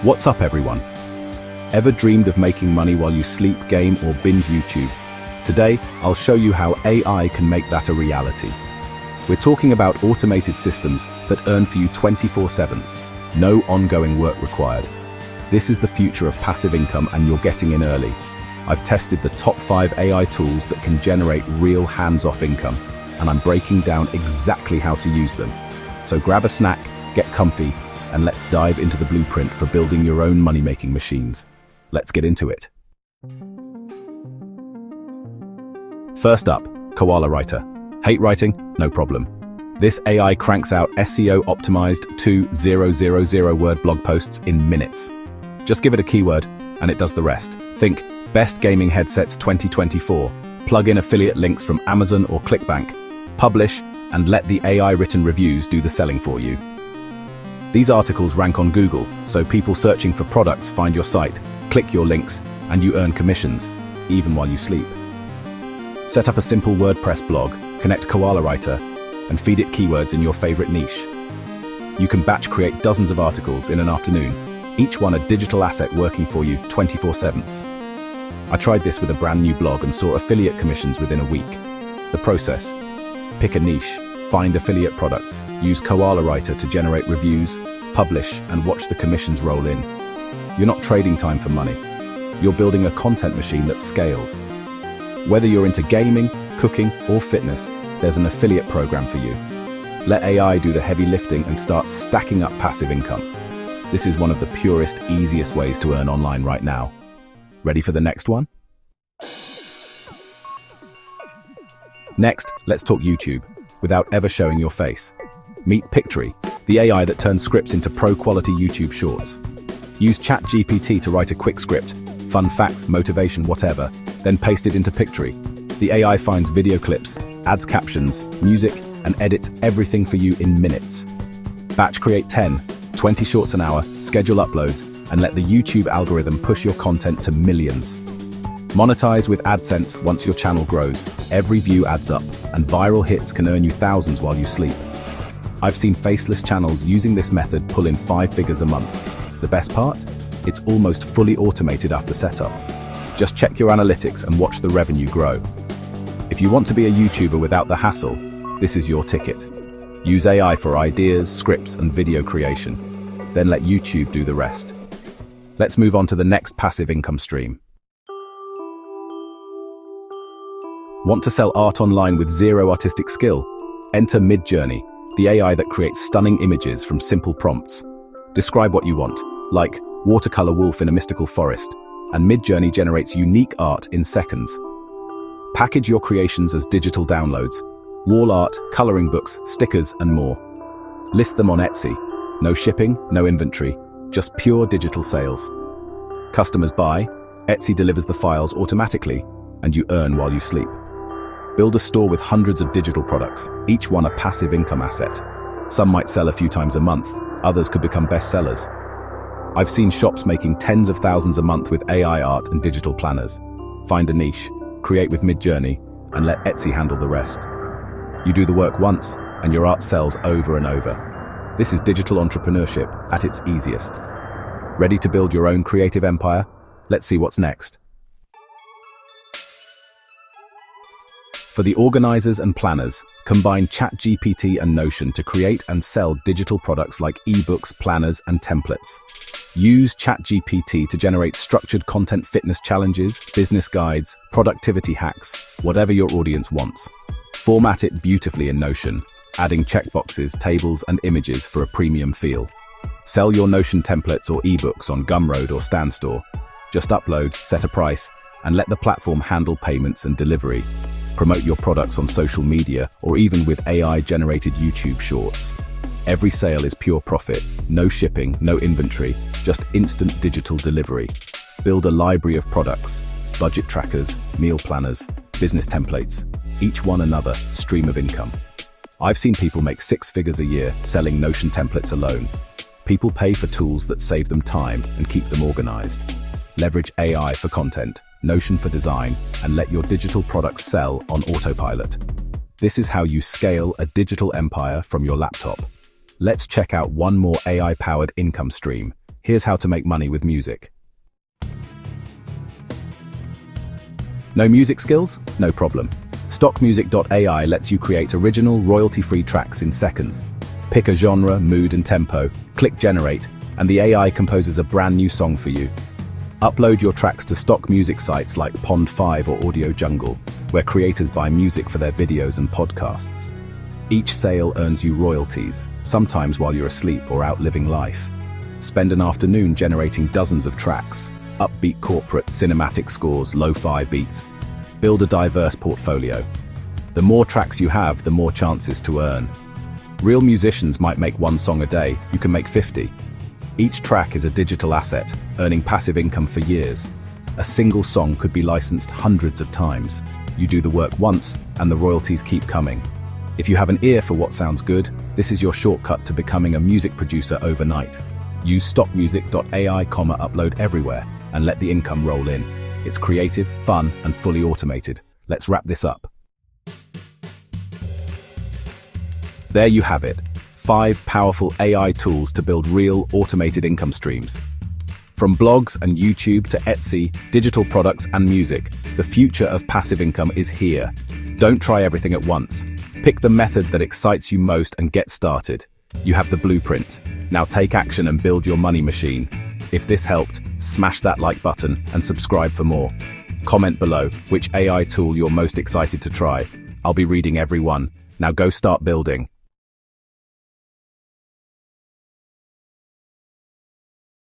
What's up, everyone? Ever dreamed of making money while you sleep, game, or binge YouTube? Today, I'll show you how AI can make that a reality. We're talking about automated systems that earn for you 24/7, no ongoing work required. This is the future of passive income, and you're getting in early. I've tested the top 5 AI tools that can generate real hands-off income, and I'm breaking down exactly how to use them. So grab a snack, get comfy, and let's dive into the blueprint for building your own money-making machines. Let's get into it. First up, Koala Writer. Hate writing? No problem. This AI cranks out SEO-optimized 2,000-word blog posts in minutes. Just give it a keyword, and it does the rest. Think best gaming headsets 2024. Plug in affiliate links from Amazon or ClickBank. Publish, and let the AI-written reviews do the selling for you. These articles rank on Google, so people searching for products find your site, click your links, and you earn commissions, even while you sleep. Set up a simple WordPress blog, connect Koala Writer, and feed it keywords in your favorite niche. You can batch create dozens of articles in an afternoon, each one a digital asset working for you 24/7. I tried this with a brand new blog and saw affiliate commissions within a week. The process: pick a niche, find affiliate products, use Koala Writer to generate reviews, publish, and watch the commissions roll in. You're not trading time for money. You're building a content machine that scales. Whether you're into gaming, cooking, or fitness, there's an affiliate program for you. Let AI do the heavy lifting and start stacking up passive income. This is one of the purest, easiest ways to earn online right now. Ready for the next one? Next, let's talk YouTube, without ever showing your face. Meet Pictory, the AI that turns scripts into pro-quality YouTube shorts. Use ChatGPT to write a quick script, fun facts, motivation, whatever, then paste it into Pictory. The AI finds video clips, adds captions, music, and edits everything for you in minutes. Batch create 10, 20 shorts an hour, schedule uploads, and let the YouTube algorithm push your content to millions. Monetize with AdSense once your channel grows. Every view adds up, and viral hits can earn you thousands while you sleep. I've seen faceless channels using this method pull in 5 figures a month. The best part? It's almost fully automated after setup. Just check your analytics and watch the revenue grow. If you want to be a YouTuber without the hassle, this is your ticket. Use AI for ideas, scripts, and video creation. Then let YouTube do the rest. Let's move on to the next passive income stream. Want to sell art online with zero artistic skill? Enter Midjourney, the AI that creates stunning images from simple prompts. Describe what you want, like watercolor wolf in a mystical forest, and Midjourney generates unique art in seconds. Package your creations as digital downloads, wall art, coloring books, stickers, and more. List them on Etsy. No shipping, no inventory, just pure digital sales. Customers buy, Etsy delivers the files automatically, and you earn while you sleep. Build a store with hundreds of digital products, each one a passive income asset. Some might sell a few times a month, others could become bestsellers. I've seen shops making tens of thousands a month with AI art and digital planners. Find a niche, create with Midjourney, and let Etsy handle the rest. You do the work once, and your art sells over and over. This is digital entrepreneurship at its easiest. Ready to build your own creative empire? Let's see what's next. For the organizers and planners, combine ChatGPT and Notion to create and sell digital products like ebooks, planners, and templates. Use ChatGPT to generate structured content, fitness challenges, business guides, productivity hacks, whatever your audience wants. Format it beautifully in Notion, adding checkboxes, tables, and images for a premium feel. Sell your Notion templates or ebooks on Gumroad or Standstore. Just upload, set a price, and let the platform handle payments and delivery. Promote your products on social media or even with AI-generated YouTube shorts. Every sale is pure profit, no shipping, no inventory, just instant digital delivery. Build a library of products, budget trackers, meal planners, business templates, each one another stream of income. I've seen people make 6 figures a year selling Notion templates alone. People pay for tools that save them time and keep them organized. Leverage AI for content, Notion for design, and let your digital products sell on autopilot. This is how you scale a digital empire from your laptop. Let's check out one more AI-powered income stream, Here's how to make money with music. No music skills? No problem. Stockmusic.ai lets you create original, royalty-free tracks in seconds. Pick a genre, mood, and tempo, click generate, and the AI composes a brand new song for you. Upload your tracks to stock music sites like Pond5 or Audio Jungle, where creators buy music for their videos and podcasts. Each sale earns you royalties, sometimes while you're asleep or out living life. Spend an afternoon generating dozens of tracks, upbeat corporate, cinematic scores, lo-fi beats. Build a diverse portfolio. The more tracks you have, the more chances to earn. Real musicians might make one song a day, you can make 50. Each track is a digital asset, earning passive income for years. A single song could be licensed hundreds of times. You do the work once, and the royalties keep coming. If you have an ear for what sounds good, this is your shortcut to becoming a music producer overnight. Use stockmusic.ai, upload everywhere, and let the income roll in. It's creative, fun, and fully automated. Let's wrap this up. There you have it. 5 powerful AI tools to build real, automated income streams. From blogs and YouTube to Etsy, digital products and music, the future of passive income is here. Don't try everything at once. Pick the method that excites you most and get started. You have the blueprint. Now take action and build your money machine. If this helped, smash that like button and subscribe for more. Comment below which AI tool you're most excited to try. I'll be reading every one. Now go start building.